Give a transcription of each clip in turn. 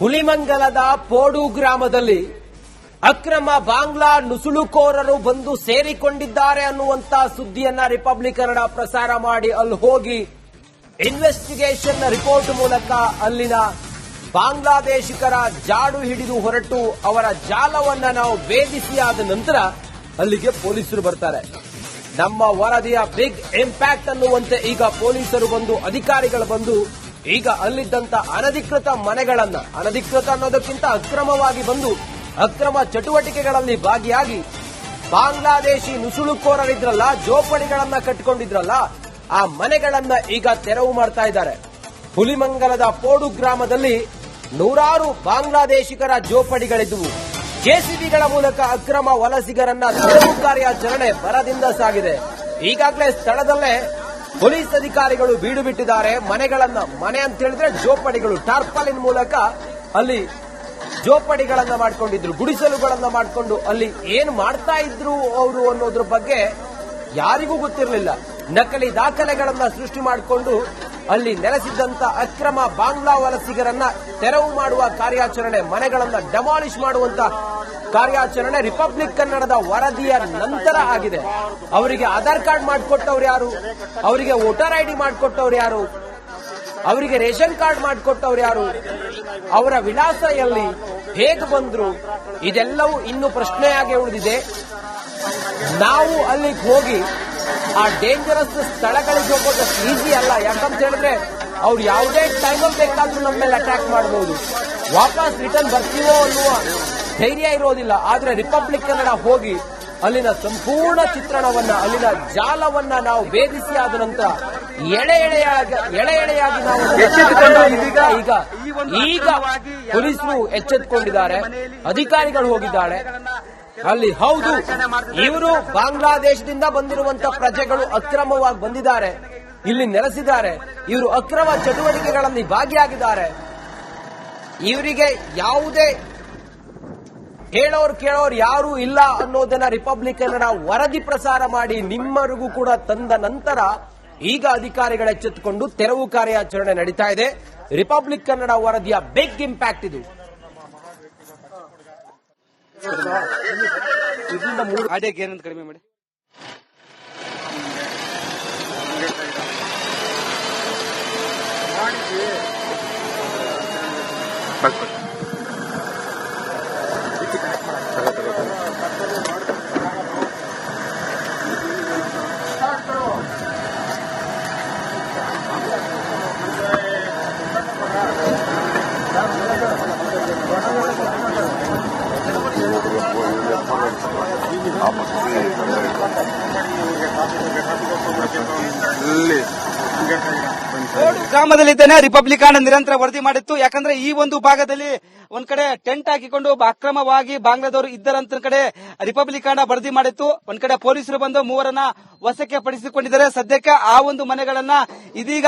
ಹುಲಿಮಂಗಲದ ಪೋಡು ಗ್ರಾಮದಲ್ಲಿ ಅಕ್ರಮ ಬಾಂಗ್ಲಾ ನುಸುಳುಕೋರರು ಬಂದು ಸೇರಿಕೊಂಡಿದ್ದಾರೆ ಅನ್ನುವಂತ ಸುದ್ದಿಯನ್ನ ರಿಪಬ್ಲಿಕ್ ಕನ್ನಡ ಪ್ರಸಾರ ಮಾಡಿ ಅಲ್ಲಿ ಹೋಗಿ ಇನ್ವೆಸ್ಟಿಗೇಷನ್ ರಿಪೋರ್ಟ್ ಮೂಲಕ ಅಲ್ಲಿನ ಬಾಂಗ್ಲಾದೇಶಿಗರ ಜಾಡು ಹಿಡಿದು ಹೊರಟು ಅವರ ಜಾಲವನ್ನ ನಾವು ಭೇದಿಸಿ ಆದ ನಂತರ ಅಲ್ಲಿಗೆ ಪೊಲೀಸರು ಬರ್ತಾರೆ. ನಮ್ಮ ವರದಿಯ ಬಿಗ್ ಇಂಪ್ಯಾಕ್ಟ್ ಅನ್ನುವಂತೆ ಈಗ ಪೊಲೀಸರು ಬಂದು ಅಧಿಕಾರಿಗಳು ಬಂದು ಈಗ ಅಲ್ಲಿದ್ದಂತ ಅನಧಿಕೃತ ಮನೆಗಳನ್ನ ಅನಧಿಕೃತ ಅನ್ನೋದಕ್ಕಿಂತ ಅಕ್ರಮವಾಗಿ ಬಂದು ಅಕ್ರಮ ಚಟುವಟಿಕೆಗಳಲ್ಲಿ ಭಾಗಿಯಾಗಿ ಬಾಂಗ್ಲಾದೇಶಿ ನುಸುಳುಕೋರರಿದ್ರಲ್ಲ, ಜೋಪಡಿಗಳನ್ನ ಕಟ್ಟಿಕೊಂಡಿದ್ರಲ್ಲ, ಆ ಮನೆಗಳನ್ನ ಈಗ ತೆರವು ಮಾಡ್ತಾ ಇದ್ದಾರೆ. ಹುಲಿಮಂಗಲದ ಪೋಡು ಗ್ರಾಮದಲ್ಲಿ ನೂರಾರು ಬಾಂಗ್ಲಾದೇಶಿಗರ ಜೋಪಡಿಗಳಿದ್ವು. ಜೆಸಿಬಿಗಳ ಮೂಲಕ ಅಕ್ರಮ ವಲಸಿಗರನ್ನ ತೆರವು ಕಾರ್ಯಾಚರಣೆ ಭರದಿಂದ ಸಾಗಿದೆ. ಈಗಾಗಲೇ ಸ್ಥಳದಲ್ಲೇ ಪೊಲೀಸ್ ಅಧಿಕಾರಿಗಳು ಬೀಡು ಬಿಟ್ಟಿದ್ದಾರೆ. ಮನೆ ಅಂತ ಹೇಳಿದ್ರೆ ಜೋಪಡಿಗಳು, ಟಾರ್ಪಾಲಿನ್ ಮೂಲಕ ಅಲ್ಲಿ ಜೋಪಡಿಗಳನ್ನ ಮಾಡ್ಕೊಂಡಿದ್ರು, ಗುಡಿಸಲುಗಳನ್ನ ಮಾಡಿಕೊಂಡು ಅಲ್ಲಿ ಏನ್ ಮಾಡ್ತಾ ಇದ್ರು ಅವರು ಅನ್ನೋದ್ರ ಬಗ್ಗೆ ಯಾರಿಗೂ ಗೊತ್ತಿರಲಿಲ್ಲ. ನಕಲಿ ದಾಖಲೆಗಳನ್ನ ಸೃಷ್ಟಿ ಮಾಡಿಕೊಂಡು ಅಲ್ಲಿ ನೆಲೆಸಿದ್ದಂತ ಅಕ್ರಮ ಬಾಂಗ್ಲಾ ವಲಸಿಗರನ್ನ ತೆರವು ಮಾಡುವ ಕಾರ್ಯಾಚರಣೆ, ಮನೆಗಳನ್ನ ಡೆಮಾಲಿಷ್ ಮಾಡುವಂತ ಕಾರ್ಯಾಚರಣೆ ರಿಪಬ್ಲಿಕ್ ಕನ್ನಡದ ವರದಿಯ ನಂತರ ಆಗಿದೆ. ಅವರಿಗೆ ಆಧಾರ್ ಕಾರ್ಡ್ ಮಾಡಿಕೊಟ್ಟವ್ರು ಯಾರು, ಅವರಿಗೆ ವೋಟರ್ ಐಡಿ ಮಾಡಿಕೊಟ್ಟವ್ರು ಯಾರು, ಅವರಿಗೆ ರೇಷನ್ ಕಾರ್ಡ್ ಮಾಡಿಕೊಟ್ಟವ್ರು ಯಾರು, ಅವರ ವಿಳಾಸ ಎಲ್ಲಿ, ಹೇಗೆ ಬಂದ್ರು, ಇದೆಲ್ಲವೂ ಇನ್ನು ಪ್ರಶ್ನೆಯಾಗಿ ಉಳಿದಿದೆ. ನಾವು ಅಲ್ಲಿಗೆ ಹೋಗಿ ಆ ಡೇಂಜರಸ್ ಸ್ಥಳಗಳಿಗೆ ಹೋಗೋದು ಈಸಿ ಅಲ್ಲ. ಯಾಕಂತ ಹೇಳಿದ್ರೆ ಅವ್ರು ಯಾವುದೇ ಟೈಮಲ್ಲಿ ಬೇಕಾದ್ರೂ ನಮ್ಮ ಮೇಲೆ ಅಟ್ಯಾಕ್ ಮಾಡಬಹುದು, ವಾಪಸ್ ರಿಟರ್ನ್ ಬರ್ತೀವೋ ಅನ್ನುವ ಧೈರ್ಯ ಇರೋದಿಲ್ಲ. ಆದ್ರೆ ರಿಪಬ್ಲಿಕ್ ಕನ್ನಡ ಹೋಗಿ ಅಲ್ಲಿನ ಸಂಪೂರ್ಣ ಚಿತ್ರಣವನ್ನ, ಅಲ್ಲಿನ ಜಾಲವನ್ನ ನಾವು ಭೇದಿಸಿ ಆದ ನಂತರ ಎಳೆ ಎಳೆಯಾಗಿ ನಾವು ಈಗ ಪೊಲೀಸರು ಎಚ್ಚೆತ್ತುಕೊಂಡಿದ್ದಾರೆ, ಅಧಿಕಾರಿಗಳು ಹೋಗಿದ್ದಾರೆ ಅಲ್ಲಿ. ಹೌದು, ಇವರು ಬಾಂಗ್ಲಾದೇಶದಿಂದ ಬಂದಿರುವಂತ ಪ್ರಜೆಗಳು ಅಕ್ರಮವಾಗಿ ಬಂದಿದ್ದಾರೆ, ಇಲ್ಲಿ ನೆಲೆಸಿದ್ದಾರೆ, ಇವರು ಅಕ್ರಮ ಚಟುವಟಿಕೆಗಳಲ್ಲಿ ಭಾಗಿಯಾಗಿದ್ದಾರೆ. ಇವರಿಗೆ ಯಾವುದೇ ಹೇಳೋರು ಕೇಳೋರು ಯಾರೂ ಇಲ್ಲ ಅನ್ನೋದನ್ನ ರಿಪಬ್ಲಿಕ್ ಕನ್ನಡ ವರದಿ ಪ್ರಸಾರ ಮಾಡಿ ನಿಮ್ಮರಿಗೂ ಕೂಡ ತಂದ ನಂತರ ಈಗ ಅಧಿಕಾರಿಗಳು ಎಚ್ಚೆತ್ತುಕೊಂಡು ತೆರವು ಕಾರ್ಯಾಚರಣೆ ನಡೀತಾ ಇದೆ. ರಿಪಬ್ಲಿಕ್ ಕನ್ನಡ ವರದಿಯ ಬಿಗ್ ಇಂಪ್ಯಾಕ್ಟ್ ಇದು. ಏನಂತ ಕಡಿಮೆ ಮಾಡಿ ಗ್ರಾಮದಲ್ಲಿದ್ದೇನೆ. ರಿಪಬ್ಲಿಕ್ ಕನ್ನಡ ನಿರಂತರ ವರದಿ ಮಾಡಿತ್ತು. ಯಾಕಂದ್ರೆ ಈ ಒಂದು ಭಾಗದಲ್ಲಿ ಒಂದ್ ಕಡೆ ಟೆಂಟ್ ಹಾಕಿಕೊಂಡು ಅಕ್ರಮವಾಗಿ ಬಾಂಗ್ಲಾದವರು ಇದ್ದರಂತ ಕಡೆ ರಿಪಬ್ಲಿಕ್ ಕನ್ನಡ ವರದಿ ಮಾಡಿತ್ತು. ಒಂದ್ ಕಡೆ ಪೊಲೀಸರು ಬಂದು ಮೂವರನ್ನ ವಶಕ್ಕೆ ಪಡಿಸಿಕೊಂಡಿದ್ದಾರೆ. ಸದ್ಯಕ್ಕೆ ಆ ಒಂದು ಮನೆಗಳನ್ನ ಇದೀಗ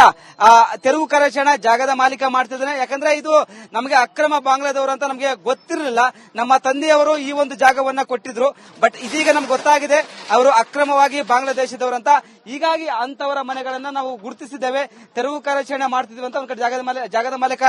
ತೆರವು ಕಾರ್ಯಾಚರಣೆ ಜಾಗದ ಮಾಲೀಕ ಮಾಡ್ತಿದ್ದಾನೆ. ಯಾಕಂದ್ರೆ ಇದು ನಮಗೆ ಅಕ್ರಮ ಬಾಂಗ್ಲಾದವರು ಅಂತ ನಮಗೆ ಗೊತ್ತಿರಲಿಲ್ಲ. ನಮ್ಮ ತಂದೆಯವರು ಈ ಒಂದು ಜಾಗವನ್ನ ಕೊಟ್ಟಿದ್ರು. ಬಟ್ ಇದೀಗ ನಮ್ಗೆ ಗೊತ್ತಾಗಿದೆ ಅವರು ಅಕ್ರಮವಾಗಿ ಬಾಂಗ್ಲಾದೇಶದವರಂತ. ಹೀಗಾಗಿ ಅಂತವರ ಮನೆಗಳನ್ನ ನಾವು ಗುರುತಿಸಿದ್ದೇವೆ, ತೆರವು ಕಾರ್ಯಾಚರಣೆ ಮಾಡ್ತಿದ್ವಿ ಅಂತ ಒಂದ್ ಕಡೆ ಜಾಗದ ಮಾಲೀಕ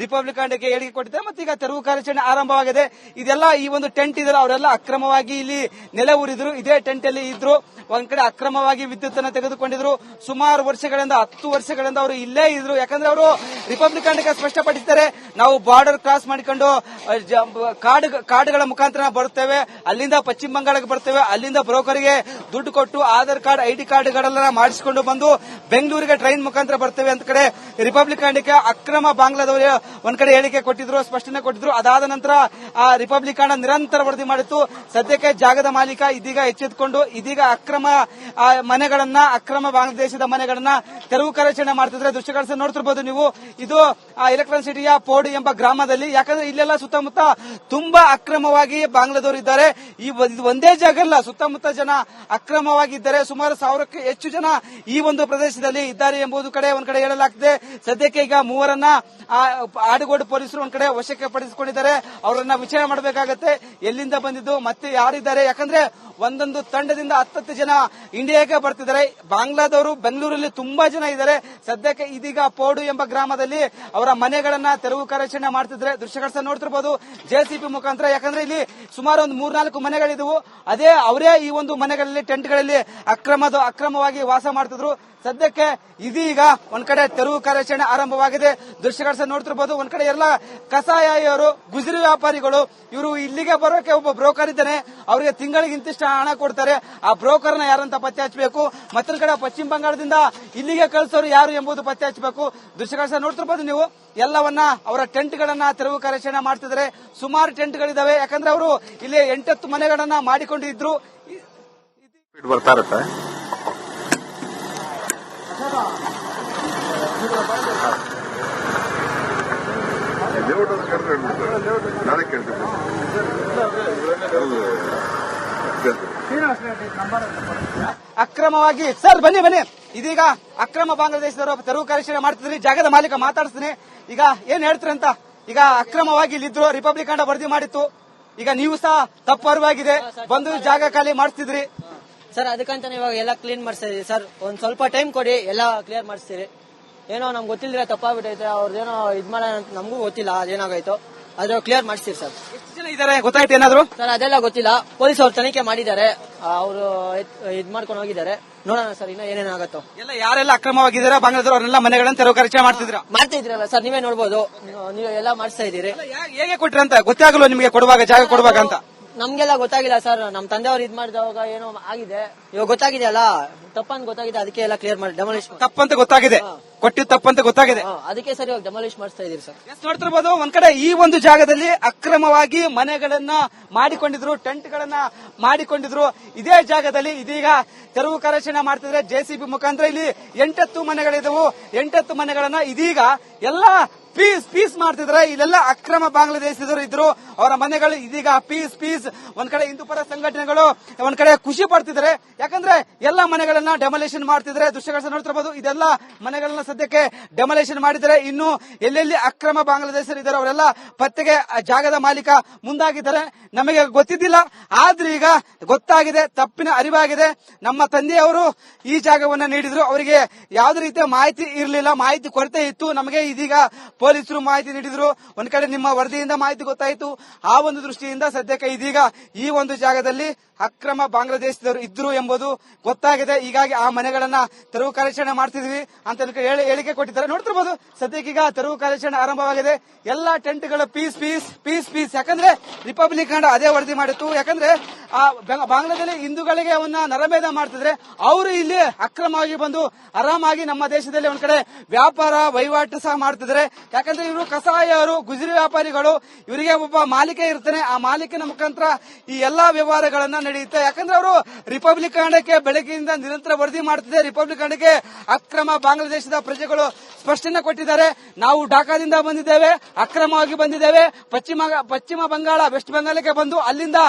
ರಿಪಬ್ಲಿಕ್ ಕನ್ನಡಕ್ಕೆ ಹೇಳಿಕೆ ಕೊಟ್ಟಿದೆ. ಮತ್ತೆ ಈಗ ತೆರವು ಕಾರ್ಯಾಚರಣೆ ಆರಂಭವಾಗಿದೆ. ಇದೆಲ್ಲ ಈ ಒಂದು ಟೆಂಟ್ ಇದೆಲ್ಲ ಅವರೆಲ್ಲ ಅಕ್ರಮವಾಗಿ ಇಲ್ಲಿ ನೆಲೆ ಊರಿದ್ರು, ಇದೇ ಟೆಂಟ್ ಅಲ್ಲಿ ಇದ್ರು. ಒಂದ್ ಕಡೆ ಅಕ್ರಮವಾಗಿ ವಿದ್ಯುತ್ ಅನ್ನು ತೆಗೆದುಕೊಂಡಿದ್ರು. ಸುಮಾರು ವರ್ಷಗಳಿಂದ 10 ವರ್ಷಗಳಿಂದ ಅವರು ಇಲ್ಲೇ ಇದ್ರು. ಯಾಕಂದ್ರೆ ಅವರು ರಿಪಬ್ಲಿಕ್ ಕನ್ನಡಕ್ಕೆ ಸ್ಪಷ್ಟಪಡಿಸಿದ್ದಾರೆ, ನಾವು ಬಾರ್ಡರ್ ಕ್ರಾಸ್ ಮಾಡಿಕೊಂಡು ಕಾರ್ಡ್ಗಳ ಮುಖಾಂತರ ಬರುತ್ತೇವೆ, ಅಲ್ಲಿಂದ ಪಶ್ಚಿಮ ಬಂಗಾಳಕ್ಕೆ ಬರ್ತೇವೆ, ಅಲ್ಲಿಂದ ಬ್ರೋಕರ್ಗೆ ದುಡ್ಡು ಕೊಟ್ಟು ಆಧಾರ್ ಕಾರ್ಡ್ ಐಡಿ ಕಾರ್ಡ್ಗಳೆಲ್ಲ ಮಾಡಿಸಿಕೊಂಡು ಬಂದು ಬೆಂಗಳೂರಿಗೆ ಟ್ರೈನ್ ಮುಖಾಂತರ ಬರ್ತೇವೆ ಅಂತ ಕಡೆ ರಿಪಬ್ಲಿಕ್ ಕನ್ನಡಕ್ಕೆ ಅಕ್ರಮ ಬಾಂಗ್ಲಾದವರು ಒಂದ್ ಕಡೆ ಹೇಳಿಕೆ ಕೊಟ್ಟಿದ್ರು, ಸ್ಪಷ್ಟನೆ ಕೊಟ್ಟಿದ್ರು. ಅದಾದ ನಂತರ ಆ ರಿಪಬ್ಲಿಕ್ ಕನ್ನಡ ನಿರಂತರ ವರದಿ ಮಾಡಿತ್ತು. ಸದ್ಯಕ್ಕೆ ಜಾಗದ ಮಾಲೀಕ ಇದೀಗ ಎಚ್ಚೆತ್ತುಕೊಂಡು ಇದೀಗ ಅಕ್ರಮ ಮನೆಗಳನ್ನ, ಅಕ್ರಮ ಬಾಂಗ್ಲಾದೇಶದ ಮನೆಗಳನ್ನ ತೆರವು ಕಾರ್ಯಾಚರಣೆ ಮಾಡ್ತಿದ್ರೆ ದೃಶ್ಯಗಳನ್ನು ನೋಡ್ತಿರ್ಬೋದು ನೀವು. ಇದು ಎಲೆಕ್ಟ್ರಾನಿಕ್ ಸಿಟಿಯ ಪೋಡು ಎಂಬ ಗ್ರಾಮದಲ್ಲಿ. ಯಾಕಂದ್ರೆ ಇಲ್ಲೆಲ್ಲ ಸುತ್ತಮುತ್ತ ತುಂಬಾ ಅಕ್ರಮವಾಗಿ ಬಾಂಗ್ಲಾದವರು ಇದ್ದಾರೆ. ಇದು ಒಂದೇ ಜಾಗ ಅಲ್ಲ, ಸುತ್ತಮುತ್ತ ಜನ ಅಕ್ರಮವಾಗಿದ್ದಾರೆ. ಸುಮಾರು 1000ಕ್ಕೂ ಹೆಚ್ಚು ಜನ ಈ ಒಂದು ಪ್ರದೇಶದಲ್ಲಿ ಇದ್ದಾರೆ ಎಂಬುದು ಒಂದ್ ಕಡೆ ಕಡೆ ಹೇಳಲಾಗ್ತಿದೆ. ಸದ್ಯಕ್ಕೆ ಈಗ ಮೂವರನ್ನ ಆಡುಗೋಡು ಪೊಲೀಸರು ಒಂದ್ ಕಡೆ ವಶಕ್ಕೆ ಪಡಿಸಿಕೊಂಡಿದ್ದಾರೆ. ಅವರನ್ನ ವಿಚಾರಣೆ ಮಾಡಬೇಕಾಗತ್ತೆ, ಎಲ್ಲಿಂದ ಬಂದಿದ್ದು, ಮತ್ತೆ ಯಾರಿದ್ದಾರೆ. ಯಾಕಂದ್ರೆ ಒಂದೊಂದು ತಂಡದಿಂದ 10 ಜನ ಇಂಡಿಯಾಗೆ ಬರ್ತಿದ್ದಾರೆ. ಬಾಂಗ್ಲಾದವರು ಬೆಂಗಳೂರಲ್ಲಿ ತುಂಬಾ ಜನ ಇದ್ದಾರೆ. ಸದ್ಯಕ್ಕೆ ಇದೀಗ ಪೋಡು ಎಂಬ ಗ್ರಾಮದಲ್ಲಿ ಅವರ ಮನೆಗಳನ್ನ ತೆರವು ಕಾರ್ಯಾಚರಣೆ ಮಾಡ್ತಿದ್ರೆ ದೃಶ್ಯಗಳನ್ನ ನೋಡ್ತಿರ್ಬೋದು ಜೆಸಿಬಿ ಮುಖಾಂತರ. ಯಾಕಂದ್ರೆ ಇಲ್ಲಿ ಸುಮಾರು ಒಂದು 3-4 ಮನೆಗಳಿದ್ವು. ಅದೇ ಅವರೇ ಈ ಒಂದು ಮನೆಗಳಲ್ಲಿ ಟೆಂಟ್ಗಳಲ್ಲಿ ಅಕ್ರಮವಾಗಿ ವಾಸ ಮಾಡ್ತಿದ್ರು. ಸದ್ಯಕ್ಕೆ ಇದೀಗ ಒಂದ್ ಕಡೆ ತೆರವು ಕಾರ್ಯಾಚರಣೆ ಆರಂಭವಾಗಿದೆ. ದೃಶ್ಯಗಳನ್ನ ನೋಡ್ತಿರ್ಬೋದು. ಒಂದ್ ಕಡೆ ಎಲ್ಲ ಕಸಾಯಿಯವರು, ಗುಜರಿ ವ್ಯಾಪಾರಿಗಳು, ಇವರು ಇಲ್ಲಿಗೆ ಬರೋಕೆ ಒಬ್ಬ ಬ್ರೋಕರ್ ಇದ್ದಾನೆ, ಅವರಿಗೆ ತಿಂಗಳಿಗೆ ಇಂತಿಷ್ಟು ಹಣ ಕೊಡ್ತಾರೆ. ಆ ಬ್ರೋಕರ್ನ ಯಾರಂತ ಪತ್ತೆ ಹಚ್ಚಬೇಕು. ಮತ್ತೊಂದ್ ಕಡೆ ಪಶ್ಚಿಮ ಬಂಗಾಳದಿಂದ ಇಲ್ಲಿಗೆ ಕಳಿಸೋರು ಯಾರು ಎಂಬುದು ಪತ್ತೆ ಹಚ್ಚಬೇಕು. ದೃಶ್ಯಗಳನ್ನ ನೋಡ್ತಿರ್ಬೋದು ನೀವು. ಎಲ್ಲವನ್ನ ಅವರ ಟೆಂಟ್ ಗಳನ್ನ ತೆರವು ಕಾರ್ಯಾಚರಣೆ ಮಾಡ್ತಿದ್ದಾರೆ. ಸುಮಾರು ಟೆಂಟ್ಗಳಿದಾವೆ. ಯಾಕಂದ್ರೆ ಅವರು ಇಲ್ಲಿ 8-10 ಮನೆಗಳನ್ನ ಮಾಡಿಕೊಂಡಿದ್ರು. ಬರ್ತಾ ಇರುತ್ತೆ. ನಾಳೆ ಕೇಳ್ತೀನಿ. ಅಕ್ರಮವಾಗಿ ಸರ್ ಬನ್ನಿ ಇದೀಗ ಅಕ್ರಮ ಬಾಂಗ್ಲಾದೇಶದವರು ತೆರವು ಕಾರ್ಯಾಚರಣೆ ಮಾಡ್ತಿದ್ರಿ. ಜಾಗದ ಮಾಲೀಕ ಮಾತಾಡಿಸ್ತೀನಿ. ಈಗ ಏನ್ ಹೇಳ್ತೀರಿ ಅಂತ. ಈಗ ಅಕ್ರಮವಾಗಿ ಇಲ್ಲಿದ್ರು, ರಿಪಬ್ಲಿಕ್ ಕಾಂಡ ವರದಿ ಮಾಡಿತ್ತು. ಈಗ ನೀವು ಸಹ ತಪ್ಪು ಅರಿವಾಗಿದೆ, ಬಂದು ಜಾಗ ಖಾಲಿ ಮಾಡಿಸ್ತಿದ್ರಿ ಸರ್. ಅದಕ್ಕಂತಾನೆ ಇವಾಗ ಎಲ್ಲ ಕ್ಲೀನ್ ಮಾಡಿಸ್ತಾ ಇದೀವಿ ಸರ್. ಒಂದ್ ಸ್ವಲ್ಪ ಟೈಮ್ ಕೊಡಿ, ಎಲ್ಲ ಕ್ಲಿಯರ್ ಮಾಡಿಸ್ತೀರಿ. ಏನೋ ನಮ್ಗೆ ಗೊತ್ತಿಲ್ಲದ್ರೆ ತಪ್ಪಾಗ್ಬಿಟ್ಟೈತೆ, ಅವ್ರದ್ದೇನೋ ಇದ್ ಮಾಡ ನಮಗೂ ಗೊತ್ತಿಲ್ಲ ಅದೇನಾಗೈತೋ, ಅದ್ರ ಕ್ಲಿಯರ್ ಮಾಡಿಸ್ತೀರಿ ಸರ್. ಎಷ್ಟು ಜನ ಇದಾರೆ ಗೊತ್ತಾಯ್ತು ಏನಾದ್ರು ಸರ್? ಅದೆಲ್ಲ ಗೊತ್ತಿಲ್ಲ. ಪೊಲೀಸ್ ಅವ್ರು ತನಿಖೆ ಮಾಡಿದ್ದಾರೆ, ಅವರು ಇದ್ ಮಾಡ್ಕೊಂಡು ಹೋಗಿದ್ದಾರೆ. ನೋಡೋಣ ಸರ್ ಇನ್ನ ಏನೇನಾಗತ್ತೋ. ಎಲ್ಲ ಯಾರೆಲ್ಲ ಅಕ್ರಮವಾಗಿದ್ದಾರೆ ಬಾಂಗ್ಲಾದವರು ಅವರೆಲ್ಲ ಮನೆಗಳನ್ನ ತೆರವು ಕಾರ್ಯಾಚರಣೆ ಮಾಡ್ತಾ ಇದ್ರಲ್ಲ ಸರ್, ನೀವೇ ನೋಡ್ಬೋದು. ನೀವು ಎಲ್ಲ ಮಾಡಿಸ್ತಾ ಇದೀರಿ. ಹೇಗೆ ಕೊಟ್ರಿ ಅಂತ ಗೊತ್ತಾಗಲ್ಲ ನಿಮಗೆ, ಕೊಡುವಾಗ ಜಾಗ ಕೊಡುವಾಗ ಅಂತ? ನಮ್ಗೆಲ್ಲ ಗೊತ್ತಾಗಿಲ್ಲ ಸರ್. ನಮ್ ತಂದೆಯವ್ರು ಇದ್ ಮಾಡಿದವಾಗ ಏನೋ ಆಗಿದೆ, ಇವಾಗ ಗೊತ್ತಾಗಿದೆ ಅಲ್ಲ, ತಪ್ಪಂತ ಗೊತ್ತಾಗಿದೆ. ಅದಕ್ಕೆ ಎಲ್ಲ ಕ್ಲಿಯರ್ ಮಾಡಿ ಡೆಮಾಲಿಷ್ ತಪ್ಪಂತ ಗೊತ್ತಾಗಿದೆ, ಕೊಟ್ಟಿದ್ದು ತಪ್ಪಂತ ಗೊತ್ತಾಗಿದೆ. ಅದಕ್ಕೆ ಸರ್ ಇವಾಗ ಡೆಮಾಲಿಷ್ ಮಾಡಿಸ್ತಾ ಇದೀರಿ ಸರ್. ನೋಡ್ತಿರ್ಬೋದು ಒಂದ್ ಕಡೆ ಈ ಒಂದು ಜಾಗದಲ್ಲಿ ಅಕ್ರಮವಾಗಿ ಮನೆಗಳನ್ನ ಮಾಡಿಕೊಂಡಿದ್ರು, ಟೆಂಟ್ ಗಳನ್ನ ಮಾಡಿಕೊಂಡಿದ್ರು. ಇದೇ ಜಾಗದಲ್ಲಿ ಇದೀಗ ತೆರವು ಕಾರ್ಯಾಚರಣೆ ಮಾಡ್ತಿದ್ರೆ ಜೆಸಿಬಿ ಮುಖಾಂತರ. ಇಲ್ಲಿ 8 ಮನೆಗಳಿದ್ದವು. 8 ಮನೆಗಳನ್ನ ಇದೀಗ ಎಲ್ಲ ಪೀಸ್ ಮಾಡ್ತಿದ್ರೆ. ಇಲ್ಲೆಲ್ಲ ಅಕ್ರಮ ಬಾಂಗ್ಲಾದೇಶದವರು ಇದ್ರು, ಅವರ ಮನೆಗಳು ಇದೀಗ ಪೀಸ್. ಒಂದ್ ಕಡೆ ಹಿಂದೂಪರ ಸಂಘಟನೆಗಳು ಒಂದ್ ಕಡೆ ಖುಷಿ ಪಡ್ತಿದ್ದಾರೆ. ಯಾಕಂದ್ರೆ ಎಲ್ಲ ಮನೆಗಳನ್ನ ಡೆಮೊಲೇಷನ್ ಮಾಡ್ತಿದ್ರೆ. ದೃಶ್ಯಗಳನ್ನ ನೋಡ್ತಿರ್ಬೋದು. ಇದೆಲ್ಲ ಮನೆಗಳನ್ನ ಸದ್ಯಕ್ಕೆ ಡೆಮೊಲೇಷನ್ ಮಾಡಿದ್ದಾರೆ. ಇನ್ನು ಎಲ್ಲೆಲ್ಲಿ ಅಕ್ರಮ ಬಾಂಗ್ಲಾದೇಶರು ಇದ್ದಾರೆ ಅವರೆಲ್ಲ ಪತ್ತೆಗೆ ಜಾಗದ ಮಾಲೀಕ ಮುಂದಾಗಿದ್ದಾರೆ. ನಮಗೆ ಗೊತ್ತಿದ್ದಿಲ್ಲ, ಆದ್ರೆ ಈಗ ಗೊತ್ತಾಗಿದೆ, ತಪ್ಪಿನ ಅರಿವಾಗಿದೆ. ನಮ್ಮ ತಂದೆಯವರು ಈ ಜಾಗವನ್ನ ನೀಡಿದ್ರು, ಅವರಿಗೆ ಯಾವುದೇ ರೀತಿಯ ಮಾಹಿತಿ ಇರಲಿಲ್ಲ, ಮಾಹಿತಿ ಕೊರತೆ ಇತ್ತು. ನಮಗೆ ಇದೀಗ ಪೊಲೀಸರು ಮಾಹಿತಿ ನೀಡಿದ್ರು. ಒಂದ್ ಕಡೆ ನಿಮ್ಮ ವರದಿಯಿಂದ ಮಾಹಿತಿ ಗೊತ್ತಾಯಿತು. ಆ ಒಂದು ದೃಷ್ಟಿಯಿಂದ ಸದ್ಯಕ್ಕೆ ಇದೀಗ ಈ ಒಂದು ಜಾಗದಲ್ಲಿ ಅಕ್ರಮ ಬಾಂಗ್ಲಾದೇಶದವರು ಇದ್ರು ಎಂಬುದು ಗೊತ್ತಾಗಿದೆ. ಹೀಗಾಗಿ ಆ ಮನೆಗಳನ್ನ ತೆರವು ಕಾರ್ಯಾಚರಣೆ ಮಾಡ್ತಿದ್ವಿ ಅಂತ ಹೇಳಿಕೆ ಕೊಟ್ಟಿದ್ದಾರೆ. ನೋಡ್ತಿರ್ಬೋದು ಸದ್ಯಕ್ಕೀಗ ತೆರವು ಕಾರ್ಯಾಚರಣೆ ಆರಂಭವಾಗಿದೆ. ಎಲ್ಲಾ ಟೆಂಟ್ಗಳು ಪೀಸ್. ಯಾಕಂದ್ರೆ ರಿಪಬ್ಲಿಕ್ ಕಾಂಡ ಅದೇ ವರದಿ ಮಾಡಿತ್ತು. ಯಾಕಂದ್ರೆ ಆ ಬಾಂಗ್ಲಾದಲ್ಲಿ ಹಿಂದೂಗಳಿಗೆ ಅವನ್ನ ನರಮೇಧ ಮಾಡ್ತಿದ್ರೆ, ಅವರು ಇಲ್ಲಿ ಅಕ್ರಮವಾಗಿ ಬಂದು ಆರಾಮಾಗಿ ನಮ್ಮ ದೇಶದಲ್ಲಿ ಒಂದ್ ಕಡೆ ವ್ಯಾಪಾರ ವಹಿವಾಟು ಸಹ ಮಾಡ್ತಿದ್ರೆ. ಯಾಕಂದ್ರೆ ಇವರು ಕಸಾಯಿಯವರು, ಗುಜರಿ ವ್ಯಾಪಾರಿಗಳು, ಇವರಿಗೆ ಒಬ್ಬ ಮಾಲೀಕ ಇರ್ತಾನೆ. ಆ ಮಾಲೀಕನ ಮುಖಾಂತರ ಈ ಎಲ್ಲಾ ವ್ಯವಹಾರಗಳನ್ನ ನಡೆಯುತ್ತೆ. ಯಾಕಂದ್ರೆ ಅವರು ರಿಪಬ್ಲಿಕ್ ಕಾಂಡಕ್ಕೆ ಬೆಳಗ್ಗೆಯಿಂದ ನಿರಂತರ ವರದಿ ಮಾಡ್ತಿದೆ. ರಿಪಬ್ಲಿಕ್ ಕಾಂಡಕ್ಕೆ ಅಕ್ರಮ ಬಾಂಗ್ಲಾದೇಶದ ಪ್ರಜೆಗಳು ಸ್ಪಷ್ಟನೆ ಕೊಟ್ಟಿದ್ದಾರೆ. ನಾವು ಢಾಕಾದಿಂದ ಬಂದಿದ್ದೇವೆ, ಅಕ್ರಮವಾಗಿ ಬಂದಿದ್ದೇವೆ. ಪಶ್ಚಿಮ ಬಂಗಾಳ, ವೆಸ್ಟ್ ಬೆಂಗಾಲಕ್ಕೆ ಬಂದು ಅಲ್ಲಿಂದ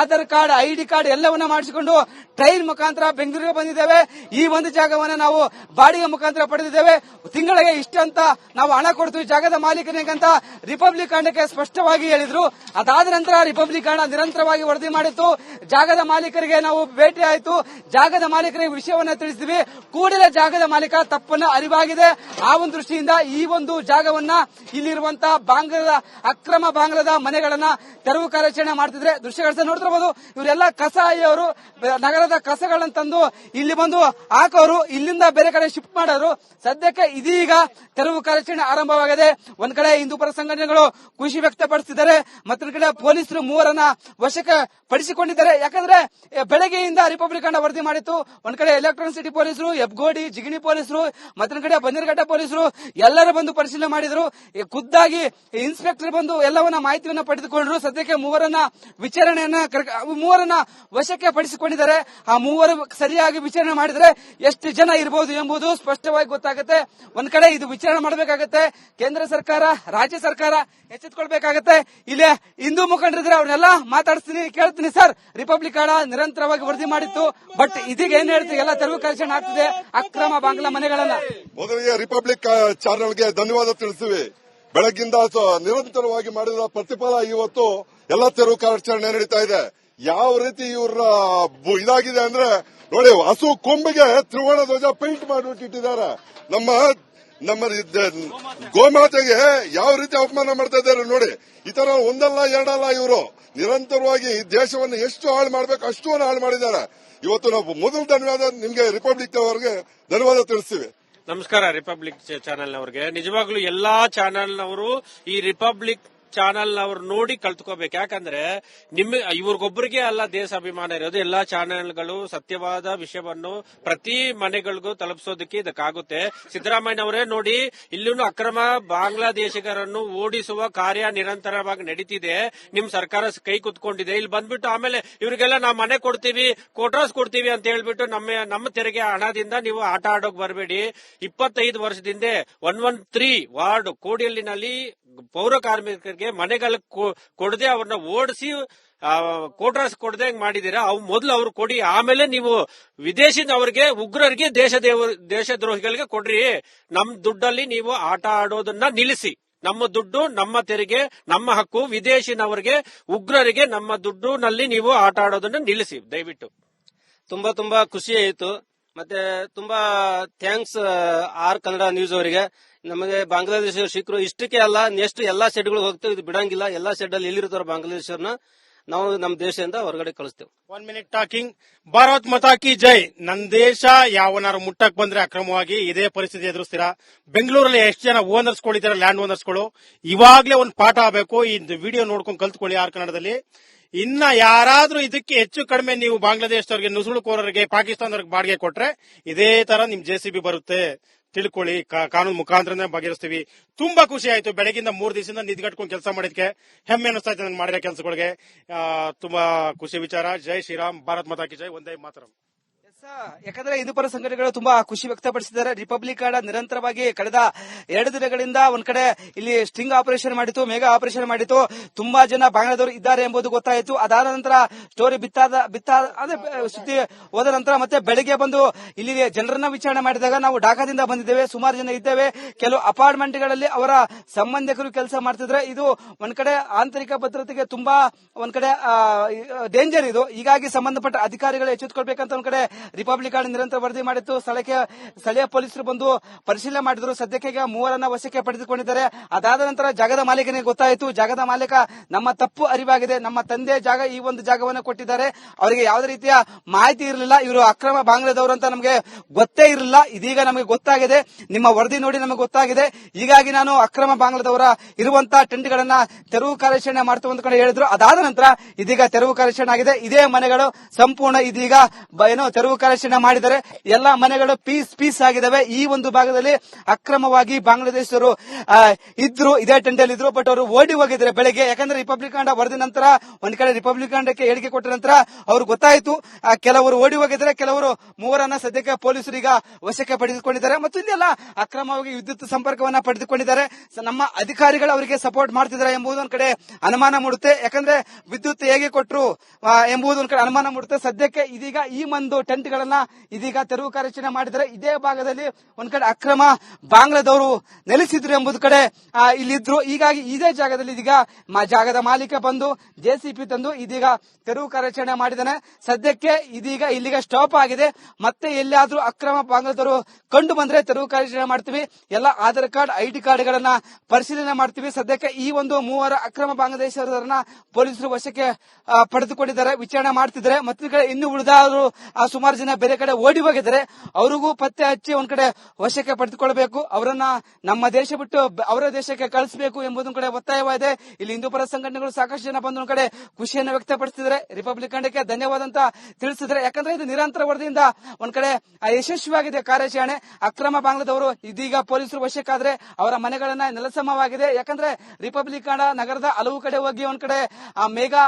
ಆಧಾರ್ ಕಾರ್ಡ್, ID ಕಾರ್ಡ್ ಎಲ್ಲವನ್ನ ಮಾಡಿಸಿಕೊಂಡು ಟ್ರೈನ್ ಮುಖಾಂತರ ಬೆಂಗಳೂರಿಗೆ ಬಂದಿದ್ದೇವೆ. ಈ ಒಂದು ಜಾಗವನ್ನ ನಾವು ಬಾಡಿಗೆ ಮುಖಾಂತರ ಪಡೆದಿದ್ದೇವೆ. ತಿಂಗಳಿಗೆ ಇಷ್ಟಂತ ನಾವು ಹಣ ಕೊಡ್ತೀವಿ ಜಾಗದ ಮಾಲೀಕನಿಗೆ ಅಂತ ರಿಪಬ್ಲಿಕ್ ಕಾಂಡಕ್ಕೆ ಸ್ಪಷ್ಟವಾಗಿ ಹೇಳಿದ್ರು. ಅದಾದ ನಂತರ ರಿಪಬ್ಲಿಕ್ ಕಾಂಡ ನಿರಂತರವಾಗಿ ವರದಿ ಮಾಡಿತ್ತು. ಜಾಗದ ಮಾಲೀಕರಿಗೆ ನಾವು ಭೇಟಿ ಆಯಿತು. ಜಾಗದ ಮಾಲೀಕರಿಗೆ ವಿಷಯವನ್ನ ತಿಳಿಸಿದ್ವಿ. ಕೂಡಲೇ ಜಾಗದ ಮಾಲೀಕ ತಪ್ಪನ್ನ ಅರಿವಾಗಿದೆ. ಆ ಒಂದು ದೃಷ್ಟಿಯಿಂದ ಈ ಒಂದು ಜಾಗವನ್ನ ಇಲ್ಲಿರುವಂತಹ ಅಕ್ರಮ ಬಾಂಗ್ಲಾದ ಮನೆಗಳನ್ನ ತೆರವು ಕಾರ್ಯಾಚರಣೆ ಮಾಡ್ತಿದ್ರೆ. ದೃಶ್ಯಗಳನ್ನ ನೋಡ್ತಿರಬಹುದು. ಇವರೆಲ್ಲ ಕಸಾಯಿಯವರು ನಗರದ ಕಸಗಳನ್ನ ತಂದು ಇಲ್ಲಿ ಬಂದು ಹಾಕೋರು, ಇಲ್ಲಿಂದ ಬೇರೆ ಕಡೆ ಶಿಫ್ಟ್ ಮಾಡೋರು. ಸದ್ಯಕ್ಕೆ ಇದೀಗ ತೆರವು ಕಾರ್ಯಾಚರಣೆ ಆರಂಭವಾಗಿದೆ. ಒಂದ್ ಕಡೆ ಹಿಂದೂಪರ ಸಂಘಟನೆಗಳು ಖುಷಿ ವ್ಯಕ್ತಪಡಿಸಿದ್ದಾರೆ, ಮತ್ತೊಂದು ಕಡೆ ಪೊಲೀಸರು ಮೂವರನ್ನ ವಶಕ್ಕೆ ಪಡಿಸಿಕೊಂಡಿದ್ದಾರೆ. ಯಾಕಂದ್ರೆ ಬೆಳಗ್ಗೆಯಿಂದ ರಿಪಬ್ಲಿಕ್ ಕಾಂಡ ವರದಿ ಮಾಡಿತ್ತು. ಒಂದ್ ಕಡೆ ಎಲೆಕ್ಟ್ರಾನಿಕ್ ಸಿಟಿ ಪೊಲೀಸರು, ಹೆಬ್ಗೋಡಿ, ಜಿಗಣಿ ಪೊಲೀಸರು, ಮತ್ತೊಂದು ಕಡೆ ಬನ್ನೇರುಘಟ್ಟ ಪೊಲೀಸರು ಎಲ್ಲರೂ ಬಂದು ಪರಿಶೀಲನೆ ಮಾಡಿದ್ರು. ಖುದ್ದಾಗಿ ಇನ್ಸ್ಪೆಕ್ಟರ್ ಬಂದು ಎಲ್ಲವನ್ನ ಮಾಹಿತಿಯನ್ನ ಪಡೆದುಕೊಂಡ್ರು. ಸದ್ಯಕ್ಕೆ ಮೂವರನ್ನ ವಶಕ್ಕೆ ಪಡಿಸಿಕೊಂಡಿದ್ದಾರೆ. ಆ ಮೂವರು ಸರಿಯಾಗಿ ವಿಚಾರಣೆ ಮಾಡಿದರೆ ಎಷ್ಟು ಜನ ಇರಬಹುದು ಎಂಬುದು ಸ್ಪಷ್ಟವಾಗಿ ಗೊತ್ತಾಗುತ್ತೆ. ಒಂದ್ ಕಡೆ ಇದು ವಿಚಾರಣೆ ಮಾಡಬೇಕಾಗುತ್ತೆ. ಕೇಂದ್ರ ಸರ್ಕಾರ, ರಾಜ್ಯ ಸರ್ಕಾರ ಎಚ್ಚೆತ್ಕೊಳ್ಬೇಕಾಗತ್ತೆ. ಇಲ್ಲಿ ಹಿಂದೂ ಮುಖಂಡರಿದ್ರೆ ಅವ್ರನ್ನೆಲ್ಲ ಮಾತಾಡಿಸ್ತೀನಿ, ಕೇಳ್ತೀನಿ. ಸರ್, ರಿಪಬ್ಲಿಕ್ ಕನ್ನಡ ನಿರಂತರವಾಗಿ ವರದಿ ಮಾಡಿತ್ತು, ಬಟ್ ಇದೀಗ ಏನ್ ಹೇಳ್ತೀವಿ, ಎಲ್ಲ ತೆರವು ಕಾರ್ಯಾಚರಣೆ ಆಗ್ತಿದೆ ಅಕ್ರಮ ಬಾಂಗ್ಲಾ ಮನೆಗಳನ್ನ. ಮೊದಲಿಗೆ ರಿಪಬ್ಲಿಕ್ ಚಾನೆಲ್ಗೆ ಧನ್ಯವಾದ ತಿಳಿಸ್ತೀವಿ. ಬೆಳಗ್ಗಿಂದ ನಿರಂತರವಾಗಿ ಮಾಡಿದ ಪ್ರತಿಫಲ ಇವತ್ತು ಎಲ್ಲ ತೆರವು ಕಾರ್ಯಾಚರಣೆ ನಡೀತಾ ಇದೆ. ಯಾವ ರೀತಿ ಇವ್ರ ಇದಾಗಿದೆ ಅಂದ್ರೆ ನೋಡಿ, ಹಸು ಕೊಂಬಿಗೆ ತ್ರಿವರ್ಣ ಧ್ವಜ ಪೇಂಟ್ ಮಾಡಿಬಿಟ್ಟಿದ್ದಾರೆ. ನಮ್ಮ ಗೋಮಾತೆಗೆ ಯಾವ ರೀತಿ ಅವಮಾನ ಮಾಡ್ತಾ ಇದ್ದಾರೆ ನೋಡಿ. ಈ ತರ ಒಂದಲ್ಲ ಎರಡಲ್ಲ, ಇವರು ನಿರಂತರವಾಗಿ ದೇಶವನ್ನು ಎಷ್ಟು ಹಾಳು ಮಾಡಬೇಕು ಅಷ್ಟು ಹಾಳು ಮಾಡಿದ್ದಾರೆ. ಇವತ್ತು ನಾವು ಮೊದಲು ಧನ್ಯವಾದ ನಿಮ್ಗೆ ರಿಪಬ್ಲಿಕ್ ಅವರಿಗೆ ಧನ್ಯವಾದ ತಿಳಿಸ್ತೀವಿ. ನಮಸ್ಕಾರ ರಿಪಬ್ಲಿಕ್ ಚಾನೆಲ್ ನವರಿಗೆ. ನಿಜವಾಗ್ಲೂ ಎಲ್ಲಾ ಚಾನೆಲ್ನವರು ಈ ರಿಪಬ್ಲಿಕ್ ಚಾನೆಲ್ನವ್ರು ನೋಡಿ ಕಲ್ತ್ಕೋಬೇಕು. ಯಾಕಂದ್ರೆ ಇವ್ರಿಗೊಬ್ಬರಿಗೆ ಅಲ್ಲ ದೇಶಾಭಿಮಾನ ಇರೋದು. ಎಲ್ಲಾ ಚಾನೆಲ್ಗಳು ಸತ್ಯವಾದ ವಿಷಯವನ್ನು ಪ್ರತಿ ಮನೆಗಳಿಗೂ ತಲುಪಿಸೋದಕ್ಕೆ ಇದಕ್ಕಾಗುತ್ತೆ. ಸಿದ್ದರಾಮಯ್ಯನವರೇ ನೋಡಿ, ಇಲ್ಲೂ ಅಕ್ರಮ ಬಾಂಗ್ಲಾದೇಶಿಗರನ್ನು ಓಡಿಸುವ ಕಾರ್ಯ ನಿರಂತರವಾಗಿ ನಡೀತಿದೆ. ನಿಮ್ ಸರ್ಕಾರ ಕೈ ಕುತ್ಕೊಂಡಿದೆ. ಇಲ್ಲಿ ಬಂದ್ಬಿಟ್ಟು ಆಮೇಲೆ ಇವರಿಗೆಲ್ಲ ನಾವು ಮನೆ ಕೊಡ್ತೀವಿ, ಕ್ವಾರ್ಟರ್ಸ್ ಕೊಡ್ತೀವಿ ಅಂತ ಹೇಳ್ಬಿಟ್ಟು ನಮ್ಮ ತೆರಿಗೆ ಹಣದಿಂದ ನೀವು ಆಟ ಆಡೋಕ್ ಬರಬೇಡಿ. 25 ವರ್ಷದಿಂದ 113 ವಾರ್ಡ್ ಕೋಡಿಯಲ್ಲಿನಲ್ಲಿ ಪೌರ ಕಾರ್ಮಿಕರಿಗೆ ಮನೆಗಳ ಕೊಡದೆ ಅವ್ರನ್ನ ಓಡಿಸಿ ಕ್ವಾರ್ಟರ್ಸ್ ಕೊಡದೆ ಮಾಡಿದೀರಾ. ಮೊದಲು ಅವ್ರು ಕೊಡಿ, ಆಮೇಲೆ ನೀವು ವಿದೇಶಿನವರಿಗೆ, ಉಗ್ರರಿಗೆ, ದೇಶದ್ರೋಹಿಗಳಿಗೆ ಕೊಡ್ರಿ. ನಮ್ ದುಡ್ಡಲ್ಲಿ ನೀವು ಆಟ ಆಡೋದನ್ನ ನಿಲ್ಲಿಸಿ. ನಮ್ಮ ದುಡ್ಡು, ನಮ್ಮ ತೆರಿಗೆ, ನಮ್ಮ ಹಕ್ಕು. ವಿದೇಶಿನವರಿಗೆ, ಉಗ್ರರಿಗೆ ನಮ್ಮ ದುಡ್ಡಿನಲ್ಲಿ ನೀವು ಆಟ ಆಡೋದನ್ನ ನಿಲ್ಲಿಸಿ ದಯವಿಟ್ಟು. ತುಂಬಾ ಖುಷಿ ಆಯಿತು. ಮತ್ತೆ ತುಂಬಾ ಥ್ಯಾಂಕ್ಸ್ ಆರ್ ಕನ್ನಡ ನ್ಯೂಸ್ ಅವರಿಗೆ. ನಮಗೆ ಬಾಂಗ್ಲಾದೇಶ ಸಿಕ್ಕರು. ಇಷ್ಟಕ್ಕೆ ಅಲ್ಲ, ನೆಕ್ಸ್ಟ್ ಎಲ್ಲಾ ಸೆಡ್ಗಳು ಹೋಗ್ತೇವೆ, ಇದು ಬಿಡಂಗಿಲ್ಲ. ಎಲ್ಲಾ ಸೆಡ್ ಅಲ್ಲಿ ಎಲ್ಲಿರ್ತಾರ ಬಾಂಗ್ಲಾದೇಶರ್ನ ನಾವು ನಮ್ಮ ದೇಶದಿಂದ ಹೊರಗಡೆ ಕಳಿಸ್ತೇವೆ. 1 minute ಟಾಕಿಂಗ್. ಭಾರತ್ ಮಾತಾ ಕಿ ಜೈ. ನನ್ನ ದೇಶ ಯಾವನಾರು ಮುಟ್ಟಕ್ ಬಂದ್ರೆ ಅಕ್ರಮವಾಗಿ ಇದೇ ಪರಿಸ್ಥಿತಿ ಎದುರಿಸ್ತೀರಾ. ಬೆಂಗಳೂರಲ್ಲಿ ಎಷ್ಟು ಜನ ಓನರ್ಸ್ ಗಳಿದ್ದಾರೆ, ಲ್ಯಾಂಡ್ ಓನರ್ಸ್ಗಳು. ಇವಾಗ್ಲೇ ಒಂದು ಪಾಠ ಆಗಬೇಕು. ಈ ವಿಡಿಯೋ ನೋಡ್ಕೊಂಡು ಕಲ್ತ್ಕೊಳ್ಳಿ ಆರ್ ಕನ್ನಡದಲ್ಲಿ. ಇನ್ನ ಯಾರಾದ್ರೂ ಇದಕ್ಕೆ ಹೆಚ್ಚು ಕಡಿಮೆ ನೀವು ಬಾಂಗ್ಲಾದೇಶದವರಿಗೆ, ನುಸುಳುಕೋರರಿಗೆ, ಪಾಕಿಸ್ತಾನದವ್ರಿಗೆ ಬಾಡಿಗೆ ಕೊಟ್ರೆ ಇದೇ ತರ ನಿಮ್ JCB ಬರುತ್ತೆ. ತಿಳ್ಕೊಳ್ಳಿ, ಕಾನೂನು ಮುಖಾಂತರನೇ ಬಗೆಹರಿಸ್ತೀವಿ. ತುಂಬಾ ಖುಷಿ ಆಯ್ತು. ಬೆಳಗಿಂದ 3 ದಿವಸದಿಂದ ನಿದ್ಗಟ್ಕೊಂಡು ಕೆಲಸ ಮಾಡಿದ್ಕೆ ಹೆಮ್ಮೆ ಅನಿಸ್ತಾ ಇತ್ತು ನಂಗೆ ಮಾಡಿರೋ ಕೆಲಸಗಳಿಗೆ. ತುಂಬಾ ಖುಷಿ ವಿಚಾರ. ಜೈ ಶ್ರೀರಾಮ್. ಭಾರತ್ ಮಾತಾ ಕಿ ಜೈ. ವಂದೇ ಮಾತರಂ. ಯಾಕಂದ್ರೆ ಹಿಂದೂ ಪರ ಸಂಘಟನೆಗಳು ತುಂಬಾ ಖುಷಿ ವ್ಯಕ್ತಪಡಿಸಿದ್ದಾರೆ. ರಿಪಬ್ಲಿಕ್ ಕನ್ನಡ ನಿರಂತರವಾಗಿ ಕಳೆದ 2 ದಿನಗಳಿಂದ ಒಂದ್ ಕಡೆ ಇಲ್ಲಿ ಸ್ಟಿಂಗ್ ಆಪರೇಷನ್ ಮಾಡಿತ್ತು, ಮೆಗಾ ಆಪರೇಷನ್ ಮಾಡಿತ್ತು. ತುಂಬಾ ಜನ ಬಾಂಗ್ಲಾದವರು ಇದ್ದಾರೆ ಎಂಬುದು ಗೊತ್ತಾಯಿತು. ಅದಾದ ನಂತರ ಸ್ಟೋರಿ ಸುದ್ದಿ ಹೋದ ನಂತರ ಮತ್ತೆ ಬೆಳಿಗ್ಗೆ ಬಂದು ಇಲ್ಲಿ ಜನರನ್ನ ವಿಚಾರಣೆ ಮಾಡಿದಾಗ ನಾವು ಢಾಕಾದಿಂದ ಬಂದಿದ್ದೇವೆ, ಸುಮಾರು ಜನ ಇದ್ದೇವೆ, ಕೆಲವು ಅಪಾರ್ಟ್ಮೆಂಟ್ಗಳಲ್ಲಿ ಅವರ ಸಂಬಂಧಿಕರು ಕೆಲಸ ಮಾಡ್ತಿದ್ರೆ. ಇದು ಒಂದ್ ಕಡೆ ಆಂತರಿಕ ಭದ್ರತೆಗೆ ತುಂಬಾ ಒಂದ್ ಕಡೆ ಡೇಂಜರ್ ಇದು. ಹೀಗಾಗಿ ಸಂಬಂಧಪಟ್ಟ ಅಧಿಕಾರಿಗಳು ಎಚ್ಚೆತ್ತುಕೊಳ್ಬೇಕಂತ ಒಂದ್ ಕಡೆ ರಿಪಬ್ಲಿಕ್ ಕನ್ನಡ ನಿರಂತರ ವರದಿ ಮಾಡಿತ್ತು. ಸ್ಥಳೀಯ ಪೊಲೀಸರು ಬಂದು ಪರಿಶೀಲನೆ ಮಾಡಿದ್ರು. ಸದ್ಯಕ್ಕೆ 3 ವಶಕ್ಕೆ ಪಡೆದುಕೊಂಡಿದ್ದಾರೆ. ಅದಾದ ನಂತರ ಜಾಗದ ಮಾಲೀಕನಿಗೆ ಗೊತ್ತಾಯಿತು. ಜಾಗದ ಮಾಲೀಕ ನಮ್ಮ ತಪ್ಪು ಅರಿವಾಗಿದೆ, ನಮ್ಮ ತಂದೆ ಜಾಗ ಈ ಒಂದು ಜಾಗವನ್ನು ಕೊಟ್ಟಿದ್ದಾರೆ, ಅವರಿಗೆ ಯಾವುದೇ ರೀತಿಯ ಮಾಹಿತಿ ಇರಲಿಲ್ಲ, ಇವರು ಅಕ್ರಮ ಬಾಂಗ್ಲಾದವರು ಅಂತ ನಮಗೆ ಗೊತ್ತೇ ಇರಲಿಲ್ಲ. ಇದೀಗ ನಮಗೆ ಗೊತ್ತಾಗಿದೆ, ನಿಮ್ಮ ವರದಿ ನೋಡಿ ನಮಗೆ ಗೊತ್ತಾಗಿದೆ. ಹೀಗಾಗಿ ನಾನು ಅಕ್ರಮ ಬಾಂಗ್ಲಾದವರ ಇರುವಂತಹ ಟೆಂಟ್ಗಳನ್ನ ತೆರವು ಕಾರ್ಯಾಚರಣೆ ಮಾಡ್ತೇವೆ ಅಂತ ಕಡೆ ಹೇಳಿದ್ರು. ಅದಾದ ನಂತರ ಇದೀಗ ತೆರವು ಕಾರ್ಯಾಚರಣೆ ಆಗಿದೆ. ಇದೇ ಮನೆಗಳು ಸಂಪೂರ್ಣ ಇದೀಗ ತೆರವು ಕಾರ್ಯಾಚರಣೆ ಮಾಡಿದರೆ ಎಲ್ಲಾ ಮನೆಗಳು ಪೀಸ್ ಆಗಿದ್ದಾವೆ. ಈ ಒಂದು ಭಾಗದಲ್ಲಿ ಅಕ್ರಮವಾಗಿ ಬಾಂಗ್ಲಾದೇಶರು ಇದ್ರು, ಇದೇ ಟೆಂಟಲ್ಲಿ ಇದ್ರು. ಬಟ್ ಅವರು ಓಡಿ ಹೋಗಿದ್ದಾರೆ ಬೆಳಗ್ಗೆ. ಯಾಕಂದ್ರೆ ರಿಪಬ್ಲಿಕ್ ಕನ್ನಡ ವರದಿ ನಂತರ ಒಂದ್ ಕಡೆ ರಿಪಬ್ಲಿಕ್ ಕನ್ನಡಕ್ಕೆ ಹೇಳಿಕೆ ಕೊಟ್ಟ ನಂತರ ಅವ್ರು ಗೊತ್ತಾಯಿತು. ಕೆಲವರು ಓಡಿ ಹೋಗಿದ್ದಾರೆ, ಕೆಲವರು 3 ಸದ್ಯಕ್ಕೆ ಪೊಲೀಸರು ಈಗ ವಶಕ್ಕೆ ಪಡೆದುಕೊಂಡಿದ್ದಾರೆ. ಮತ್ತು ಇಲ್ಲೆಲ್ಲ ಅಕ್ರಮವಾಗಿ ವಿದ್ಯುತ್ ಸಂಪರ್ಕವನ್ನ ಪಡೆದುಕೊಂಡಿದ್ದಾರೆ. ನಮ್ಮ ಅಧಿಕಾರಿಗಳು ಅವರಿಗೆ ಸಪೋರ್ಟ್ ಮಾಡ್ತಿದ್ದಾರೆ ಎಂಬುದು ಒಂದ್ ಕಡೆ ಅನುಮಾನ ಮೂಡುತ್ತೆ. ಯಾಕಂದ್ರೆ ವಿದ್ಯುತ್ ಹೇಗೆ ಕೊಟ್ಟರು ಎಂಬುದು ಒಂದ್ ಕಡೆ ಅನುಮಾನ ಮೂಡುತ್ತೆ. ಸದ್ಯಕ್ಕೆ ಇದೀಗ ಈ ಒಂದು ಟೆಂಟ್ಗಳನ್ನ ಇದೀಗ ತೆರವು ಕಾರ್ಯಾಚರಣೆ ಮಾಡಿದರೆ ಇದೇ ಭಾಗದಲ್ಲಿ ಒಂದ್ ಕಡೆ ಅಕ್ರಮ ಬಾಂಗ್ಲಾದವರು ನೆಲೆಸಿದ್ರು ಎಂಬುದು ಕಡೆ ಇಲ್ಲಿದ್ರು. ಹೀಗಾಗಿ ಇದೇ ಜಾಗದಲ್ಲಿ ಇದೀಗ ಜಾಗದ ಮಾಲೀಕ ಬಂದು JCB ತಂದು ಇದೀಗ ತೆರವು ಕಾರ್ಯಾಚರಣೆ ಮಾಡಿದ್ದಾನೆ. ಸದ್ಯಕ್ಕೆ ಇದೀಗ ಇಲ್ಲಿಗೆ ಸ್ಟಾಪ್ ಆಗಿದೆ. ಮತ್ತೆ ಎಲ್ಲಿಯಾದ್ರೂ ಅಕ್ರಮ ಬಾಂಗ್ಲಾದವರು ಕಂಡು ಬಂದ್ರೆ ತೆರವು ಕಾರ್ಯಾಚರಣೆ ಮಾಡ್ತೀವಿ. ಎಲ್ಲ ಆಧಾರ್ ಕಾರ್ಡ್, ID ಕಾರ್ಡ್ಗಳನ್ನ ಪರಿಶೀಲನೆ ಮಾಡ್ತೀವಿ. ಸದ್ಯಕ್ಕೆ ಈ ಒಂದು 3 ಅಕ್ರಮ ಬಾಂಗ್ಲಾದೇಶರನ್ನ ಪೊಲೀಸರು ವಶಕ್ಕೆ ಪಡೆದುಕೊಂಡಿದ್ದಾರೆ, ವಿಚಾರಣೆ ಮಾಡ್ತಿದ್ದಾರೆ. ಮತ್ತೆ ಇನ್ನು ಉಳಿದಾದ್ರು ಸುಮಾರು ಜನ ಬೇರೆ ಕಡೆ ಓಡಿ ಹೋಗಿದ್ದಾರೆ. ಅವರಿಗೂ ಪತ್ತೆ ಹಚ್ಚಿ ಒಂದ್ ಕಡೆ ವಶಕ್ಕೆ ಪಡೆದುಕೊಳ್ಳಬೇಕು, ಅವರನ್ನ ನಮ್ಮ ದೇಶ ಬಿಟ್ಟು ಅವರ ದೇಶಕ್ಕೆ ಕಳಿಸಬೇಕು ಎಂಬುದೊಂದು ಕಡೆ ಒತ್ತಾಯವಾಗಿದೆ. ಇಲ್ಲಿ ಹಿಂದೂ ಪರ ಸಂಘಟನೆಗಳು ಸಾಕಷ್ಟು ಜನ ಬಂದ ಒಂದ್ ಕಡೆ ಖುಷಿಯನ್ನು ವ್ಯಕ್ತಪಡಿಸಿದ್ದಾರೆ. ರಿಪಬ್ಲಿಕ್ ಕನ್ನಡಕ್ಕೆ ಧನ್ಯವಾದ ಅಂತ ತಿಳಿಸಿದ್ರೆ. ಯಾಕಂದ್ರೆ ಇದು ನಿರಂತರ ವರದಿಯಿಂದ ಒಂದ್ ಕಡೆ ಯಶಸ್ವಿಯಾಗಿದೆ ಕಾರ್ಯಾಚರಣೆ. ಅಕ್ರಮ ಬಾಂಗ್ಲಾದವರು ಇದೀಗ ಪೊಲೀಸರು ವಶಕ್ಕಾದ್ರೆ ಅವರ ಮನೆಗಳನ್ನ ನೆಲಸಮವಾಗಿದೆ. ಯಾಕಂದ್ರೆ ರಿಪಬ್ಲಿಕ್ ಕನ್ನಡ ನಗರದ ಹಲವು ಕಡೆ ಹೋಗಿ ಒಂದ್ ಕಡೆ ಮೇಘಾ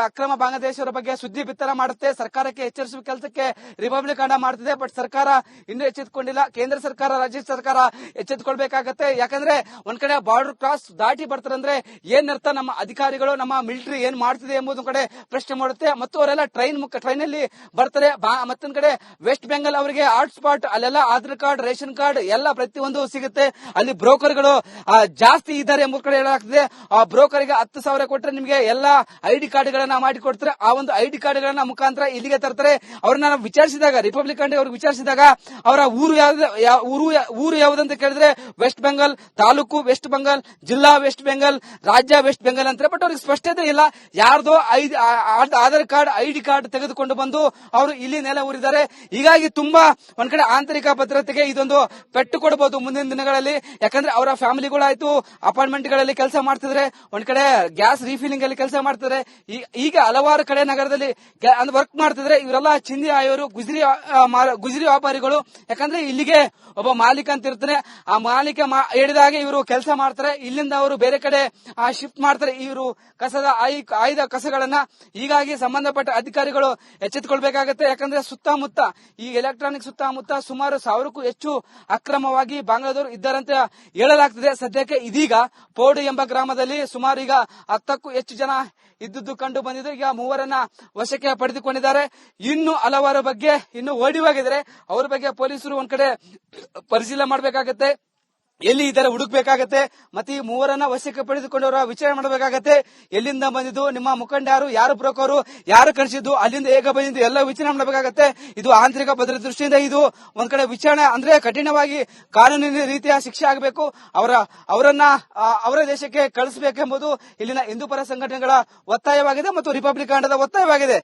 ಅಕ್ರಮ ಬಾಂಗ್ಲಾದೇಶರ ಬಗ್ಗೆ ಸುದ್ದಿ ಬಿತ್ತರ ಮಾಡುತ್ತೆ, ಸರ್ಕಾರಕ್ಕೆ ಎಚ್ಚರಿಸುವ ಕೆಲಸಕ್ಕೆ ರಿಪಬ್ಲಿಕ್ ಕಾಂಡ ಮಾಡ್ತಿದೆ. ಬಟ್ ಸರ್ಕಾರ ಇನ್ನೂ ಎಚ್ಚೆತ್ತುಕೊಂಡಿಲ್ಲ. ಕೇಂದ್ರ ಸರ್ಕಾರ, ರಾಜ್ಯ ಸರ್ಕಾರ ಎಚ್ಚೆತ್ತುಕೊಳ್ಬೇಕಾಗತ್ತೆ. ಯಾಕಂದ್ರೆ ಒಂದ್ ಕಡೆ ಬಾರ್ಡರ್ ಕ್ರಾಸ್ ದಾಟಿ ಬರ್ತಾರಂದ್ರೆ ಏನ್ ಅರ್ಥ, ನಮ್ಮ ಅಧಿಕಾರಿಗಳು, ನಮ್ಮ ಮಿಲಿಟರಿ ಏನ್ ಮಾಡ್ತಿದೆ ಎಂಬುದು ಕಡೆ ಪ್ರಶ್ನೆ ಮಾಡುತ್ತೆ. ಮತ್ತು ಅವರೆಲ್ಲ ಟ್ರೈನ್ ಅಲ್ಲಿ ಬರ್ತಾರೆ. ಮತ್ತೊಂದ್ ಕಡೆ ವೆಸ್ಟ್ ಬೆಂಗಾಲ್ ಅವರಿಗೆ ಹಾಟ್ಸ್ಪಾಟ್, ಅಲ್ಲೆಲ್ಲ ಆಧಾರ್ ಕಾರ್ಡ್, ರೇಷನ್ ಕಾರ್ಡ್ ಎಲ್ಲ ಪ್ರತಿಯೊಂದು ಸಿಗುತ್ತೆ. ಅಲ್ಲಿ ಬ್ರೋಕರ್ಗಳು ಜಾಸ್ತಿ ಇದ್ದಾರೆ ಎಂಬ ಕಡೆ ಹೇಳಲಾಗ್ತದೆ. ಆ ಬ್ರೋಕರ್ಗೆ 10,000 ಕೊಟ್ಟರೆ ನಿಮಗೆ ಎಲ್ಲಾ ಐಡಿ ಕಾರ್ಡ್ ಗಳನ್ನ ಮಾಡಿಕೊಡ್ತಾರೆ. ಆ ಒಂದು ಐಡಿ ಕಾರ್ಡ್ ಗಳನ್ನ ಮುಖಾಂತರ ಇಲ್ಲಿಗೆ ತರ್ತಾರೆ. ಅವ್ರನ್ನ ನಾವು ವಿಚಾರಿಸಿದಾಗ, ರಿಪಬ್ಲಿಕ್ ಅವ್ರಿಗೆ ವಿಚಾರಿಸಿದಾಗ ಅವರ ಊರು ಯಾವುದಂತ ಕೇಳಿದ್ರೆ ವೆಸ್ಟ್ ಬೆಂಗಾಲ್, ತಾಲೂಕು ವೆಸ್ಟ್ ಬೆಂಗಾಲ್, ಜಿಲ್ಲಾ ವೆಸ್ಟ್ ಬೆಂಗಾಲ್, ರಾಜ್ಯ ವೆಸ್ಟ್ ಬೆಂಗಾಲ್ ಅಂತಾರೆ. ಬಟ್ ಅವ್ರಿಗೆ ಸ್ಪಷ್ಟತೆ ಇಲ್ಲ. ಯಾರ್ದೋ ಆಧಾರ್ ಕಾರ್ಡ್, ಐಡಿ ಕಾರ್ಡ್ ತೆಗೆದುಕೊಂಡು ಬಂದು ಅವರು ಇಲ್ಲಿ ನೆಲೆ ಊರಿದ್ದಾರೆ. ಹೀಗಾಗಿ ತುಂಬಾ ಒಂದ್ ಕಡೆ ಆಂತರಿಕ ಭದ್ರತೆಗೆ ಇದೊಂದು ಪೆಟ್ಟು ಕೊಡಬಹುದು ಮುಂದಿನ ದಿನಗಳಲ್ಲಿ. ಯಾಕಂದ್ರೆ ಅವರ ಫ್ಯಾಮಿಲಿಗಳಾಯ್ತು ಅಪಾರ್ಟ್ಮೆಂಟ್ ಗಳಲ್ಲಿ ಕೆಲಸ ಮಾಡ್ತಿದ್ರೆ, ಒಂದ್ ಕಡೆ ಗ್ಯಾಸ್ ರೀಫಿಲಿಂಗ್ ಅಲ್ಲಿ ಕೆಲಸ ಮಾಡ್ತಿದ್ರೆ, ಈಗ ಹಲವಾರು ಕಡೆ ನಗರದಲ್ಲಿ ವರ್ಕ್ ಮಾಡ್ತಿದ್ರೆ. ಇವರೆಲ್ಲ ಚಿಂದಿ ಆಯೋರು, ಗುಜರಿ ವ್ಯಾಪಾರಿಗಳು. ಯಾಕಂದ್ರೆ ಇಲ್ಲಿಗೆ ಒಬ್ಬ ಮಾಲೀಕ ಅಂತ ಇರ್ತಾನೆ. ಆ ಮಾಲೀಕ ಹೇಳಿದಾಗೆ ಇವರು ಕೆಲಸ ಮಾಡ್ತಾರೆ. ಇಲ್ಲಿಂದ ಅವರು ಬೇರೆ ಕಡೆ ಶಿಫ್ಟ್ ಮಾಡ್ತಾರೆ ಇವರು ಆಯ್ದ ಕಸಗಳನ್ನ. ಹೀಗಾಗಿ ಸಂಬಂಧಪಟ್ಟ ಅಧಿಕಾರಿಗಳು ಎಚ್ಚೆತ್ತುಕೊಳ್ಬೇಕಾಗತ್ತೆ. ಯಾಕಂದ್ರೆ ಸುತ್ತಮುತ್ತ ಈ ಎಲೆಕ್ಟ್ರಾನಿಕ್ ಸುತ್ತಮುತ್ತ ಸುಮಾರು 1,000ಕ್ಕೂ ಹೆಚ್ಚು ಅಕ್ರಮವಾಗಿ ಬಾಂಗ್ಲಾದವರು ಇದ್ದಾರಂತ ಹೇಳಲಾಗ್ತದೆ. ಸದ್ಯಕ್ಕೆ ಇದೀಗ ಪೋಡು ಎಂಬ ಗ್ರಾಮದಲ್ಲಿ ಸುಮಾರು ಈಗ 10ಕ್ಕೂ ಹೆಚ್ಚು ಜನ ಇದ್ದುದು ಕಂಡು ಬಂದಿದೆ. ಈಗ 3ರನ್ನ ವಶಕ್ಕೆ ಪಡೆದುಕೊಂಡಿದ್ದಾರೆ. ಇನ್ನು ಹಲವಾರು ಬಗ್ಗೆ ಇನ್ನು ಓಡಿ ಹೋಗಿದ್ದಾರೆ. ಅವ್ರ ಬಗ್ಗೆ ಪೊಲೀಸರು ಒಂದ್ ಕಡೆ ಪರಿಶೀಲನೆ ಮಾಡಬೇಕಾಗತ್ತೆ, ಎಲ್ಲಿ ಇದ್ದಾರೆ ಹುಡುಕ್ಬೇಕಾಗತ್ತೆ. ಮತ್ತೆ ಈ 3ರನ್ನ ವಶಕ್ಕೆ ಪಡೆದುಕೊಂಡವರ ವಿಚಾರಣೆ ಮಾಡಬೇಕಾಗತ್ತೆ. ಎಲ್ಲಿಂದ ಬಂದಿದ್ದು, ನಿಮ್ಮ ಮುಖಂಡ ಯಾರು ಬ್ರೋಕರು, ಯಾರು ಕಳಿಸಿದ್ದು, ಅಲ್ಲಿಂದ ಹೇಗೆ ಬಂದಿದ್ದು ಎಲ್ಲ ವಿಚಾರಣೆ ಮಾಡಬೇಕಾಗತ್ತೆ. ಇದು ಆಂತರಿಕ ಭದ್ರತೆ ದೃಷ್ಟಿಯಿಂದ ಇದು ಒಂದ್ ಕಡೆ ವಿಚಾರಣೆ ಅಂದ್ರೆ ಕಠಿಣವಾಗಿ ಕಾನೂನಿನ ರೀತಿಯ ಶಿಕ್ಷೆ ಆಗಬೇಕು. ಅವರನ್ನ ಅವರ ದೇಶಕ್ಕೆ ಕಳಿಸಬೇಕೆಂಬುದು ಇಲ್ಲಿನ ಹಿಂದೂ ಪರ ಸಂಘಟನೆಗಳ ಒತ್ತಾಯವಾಗಿದೆ ಮತ್ತು ರಿಪಬ್ಲಿಕ್ ಕಾಂಡದ ಒತ್ತಾಯವಾಗಿದೆ.